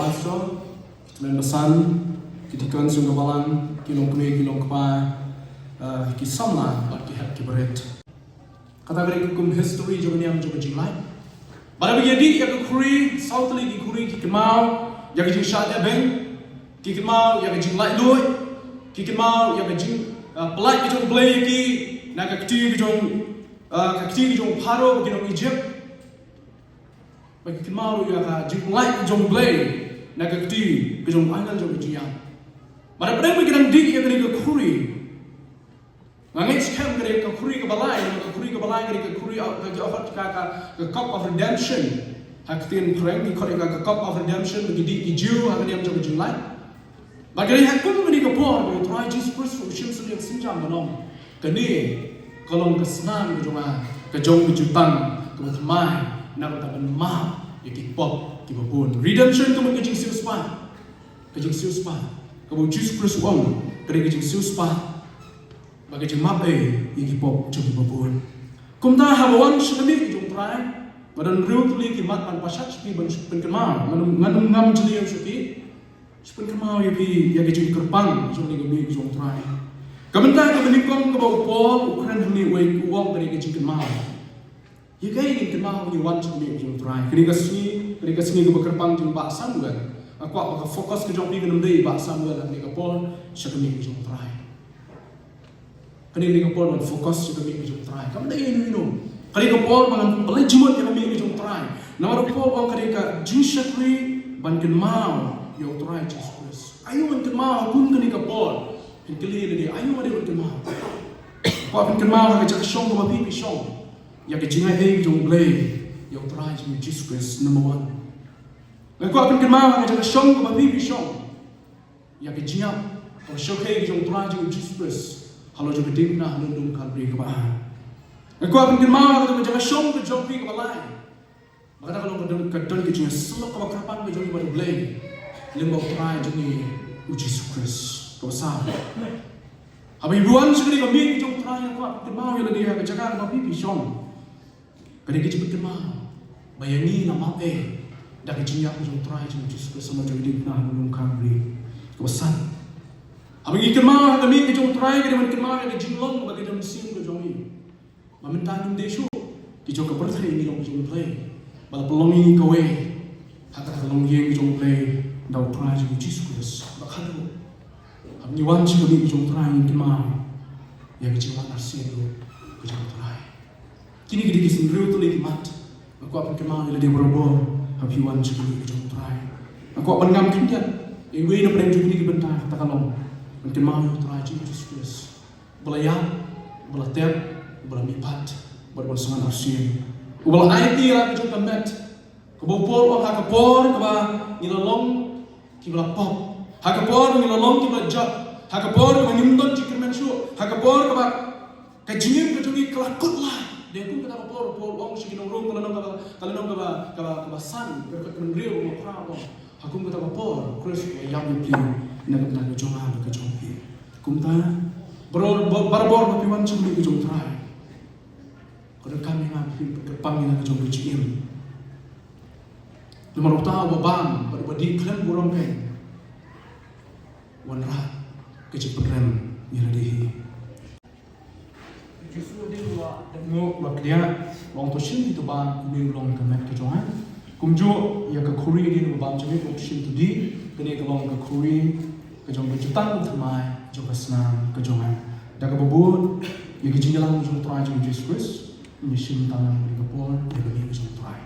Pastor, kita pesan, kita kan sungguh balang, kilong kami, kilong kepa, kita sama, kita berat. Kata mereka kum history juga ni am juga jinglai. Pada begini ya kekuri, Southly kekuri, kekemau, ya kejing syadnya beng, kekemau, ya kejing light loy, kekemau, ya kejing pelai kejong play ki, nak kekti kejong paro kejong Egypt. Bagi kemau ya kejing light kejong play, nak kekti kejong angal kejong jiang. Pada pedang begini dik ya kekuri. Ngangit scam kari kekuri ke balai kari kekuri ke offer ke cup of redemption. Haktin perang di kari ke cup of redemption begini hijau akan yang coba julai. Bagi hakun begini ke por bagi try Jesus Christ for shim seliak sinjam belum. Kini kalau ke senang ke jonga ke jong kejutan ke bertemai nak tak bermah iki pop ki babun. Redemption tu mengejing siu spa. Kejing siu spa. Kebu Jesus Christ wong kari kejing siu spa. Bagi jemaat yang pop cukup babun. Kumta habawan sendiri jom try. Badan real tuli kimat man pasat sepi ban sepen kemau. Nganum ngam jeli yang sepi. Sepen kemau yang jadi kerpang jom ni kami jom try. Kementar ke menikam ke bau pol ukuran hini way uang dari kecil kemau. Ya kaya ingin kemau ni wan sepi jom try. Ketika sini ke berkerpang jom baksan bukan. Aku fokus ke jom ni kenam deh baksan bukan ketika pol sekami jom try. Kani kapol man fokus juga mi jom try. Kamu dah ini minum. Kani kapol man pelai jumut yang mi jom try. Nama kapol bang kani ka jinshakri ban ken mau yo try Jesus. Ayo man ken mau pun kani kapol. Ken keli ni ayo man ken mau. Ko pen ken mau ka shong ko pipi shong. Ya ke jingai jom play yo try Jesus number 1. Ko pen ken mau ka shong ko pipi shong. Ya ke jingai ko shokhe jom try Jesus. Halo juga dimna halo dum kalbri ke bahan. Aku akan kirmau aku jangan shong ke jopi ke balai. Maka kalau kadang kita selok ke bakapan ke jopi pada blay. Lembaga try jadi uji sukses. Kau sah. Habis ibuan sekali kami jom try aku akan kirmau yang dia kejagaan tapi pisong. Kadang kita kirmau. Bayangi nama dah kejinya aku jom try jadi uji sukses sama jopi dimna halo dum kalbri. Kau sah. Abang ikan mau kami kejong try kami ikan mau yang jinglong bagi jam sim kejong ini. Meminta desu kejong kepercayaan ini dong kejong play. Bala pelongi kawe hata pelongi kejong play dau try jadi Jesus. Bakado. Abang iwan sih kami kejong try ikan mau yang kejong arsi itu kejong try. Kini kita kisah real tu lagi mat. Aku akan ikan mau yang dia berobor. Abang iwan sih kami kejong try. Aku akan ngam kinjat. Ibu ini pernah juga di bentar kata kalau. Mungkin mau teraji Jesus. Belayar, belatep, belamipat, berbensangan arsin. Ubal IT lah kejut kemet. Kebopor orang hakapor keba nilalong kibla pop. Hakapor nilalong kibla jat. Hakapor keba nimdon jikir mensu. Hakapor keba kejingin kejungi kelakut lah. Dia pun kata kapor orang seginong rong kalau nong keba san berkendril rumah orang. Aku kata kapor Chris yang dipilih. Nak kejong ada kejong pi. Kumta barbor bapiwan cumi kejong try. Kalau kami ngapain berkepang yang kejong kecil. Nomor utama babam berbadi klaim burung pen. Wanra kecil program yang ada. Justru dia dua demo waktu long tu shin itu ban kuning long kemet kejongan. Kumjo ya ke kuri dia babam cumi long shin tu di kini ke long ke kuri. Kejong kejutan termai, jom senang kejongan. Dah kebubut, yang kejing jalan jom try jom Jesus Christ. Mission tangan di kapol, dia bagi jom try.